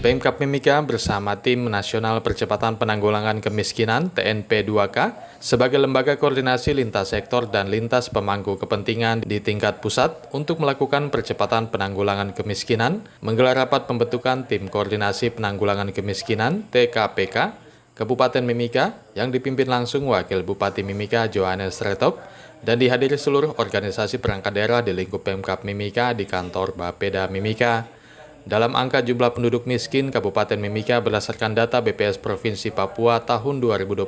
Pemkab Mimika bersama Tim Nasional Percepatan Penanggulangan Kemiskinan (TNP2K) sebagai lembaga koordinasi lintas sektor dan lintas pemangku kepentingan di tingkat pusat untuk melakukan percepatan penanggulangan kemiskinan, menggelar rapat pembentukan Tim Koordinasi Penanggulangan Kemiskinan (TKPK) Kabupaten Mimika yang dipimpin langsung Wakil Bupati Mimika Johannes Retop dan dihadiri seluruh organisasi perangkat daerah di lingkup Pemkab Mimika di kantor Bapeda Mimika. Dalam angka jumlah penduduk miskin Kabupaten Mimika berdasarkan data BPS Provinsi Papua tahun 2021,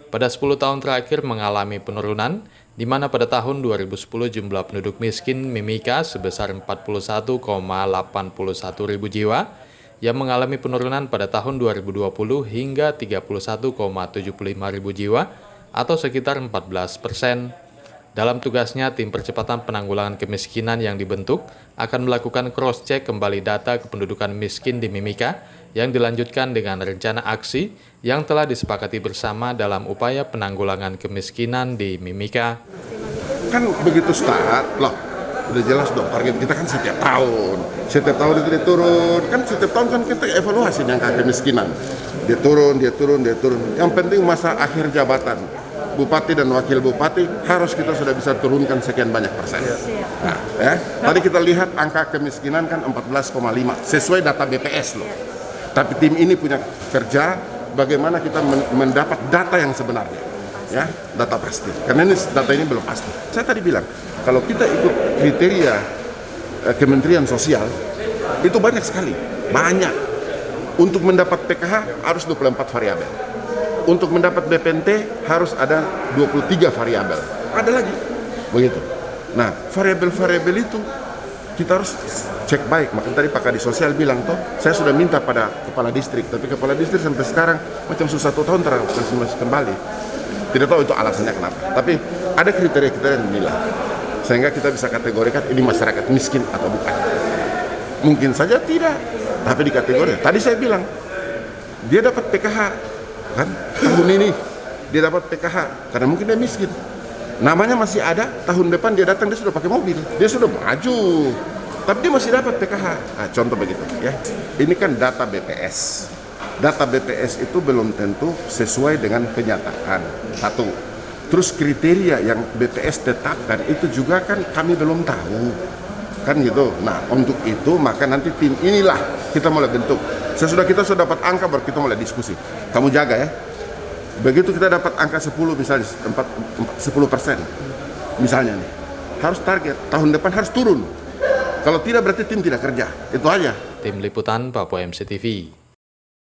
pada 10 tahun terakhir mengalami penurunan, di mana pada tahun 2010 jumlah penduduk miskin Mimika sebesar 41,81 ribu jiwa, yang mengalami penurunan pada tahun 2020 hingga 31,75 ribu jiwa, atau sekitar 14%. Dalam tugasnya, Tim Percepatan Penanggulangan Kemiskinan yang dibentuk akan melakukan cross-check kembali data kependudukan miskin di Mimika yang dilanjutkan dengan rencana aksi yang telah disepakati bersama dalam upaya penanggulangan kemiskinan di Mimika. Kan begitu start, loh udah jelas dong target kita kan setiap tahun itu dia turun, kan setiap tahun kan kita evaluasi angka kemiskinan, dia turun. Yang penting masa akhir jabatan Bupati dan Wakil Bupati harus kita sudah bisa turunkan sekian banyak persen. Nah, tadi kita lihat angka kemiskinan kan 14,5 sesuai data BPS loh. Tapi tim ini punya kerja bagaimana kita mendapat data yang sebenarnya, ya, data pasti. Karena data ini belum pasti. Saya tadi bilang kalau kita ikut kriteria Kementerian Sosial itu banyak sekali, banyak. Untuk mendapat PKH harus 24 variabel. Untuk mendapat BPNT harus ada 23 variabel. Ada lagi. Begitu. Nah, variabel-variabel itu kita harus cek baik. Maka tadi Pak Kadis Sosial bilang, saya sudah minta pada kepala distrik, tapi kepala distrik sampai sekarang macam susah 1 tahun masih kembali. Tidak tahu itu alasannya kenapa. Tapi ada kriteria-kriteria yang bilang. Sehingga kita bisa kategorikan ini masyarakat miskin atau bukan. Mungkin saja tidak, tapi di kategori. Tadi saya bilang, dia dapat PKH. Kan tahun ini dia dapat PKH karena mungkin dia miskin, namanya masih ada, tahun depan dia datang dia sudah pakai mobil, dia sudah maju, tapi dia masih dapat PKH. Nah, contoh begitu ya. Ini kan data BPS. Data BPS itu belum tentu sesuai dengan kenyataan. Satu. Terus kriteria yang BPS tetapkan itu juga kan kami belum tahu. Kan gitu. Nah, untuk itu maka nanti tim inilah kita mulai bentuk. Sesudah kita sudah dapat angka baru kita mulai diskusi. Kamu jaga ya. Begitu kita dapat angka 10 misalnya 10% misalnya nih. Harus target tahun depan harus turun. Kalau tidak berarti tim tidak kerja. Itu aja. Tim Liputan Papua MCTV.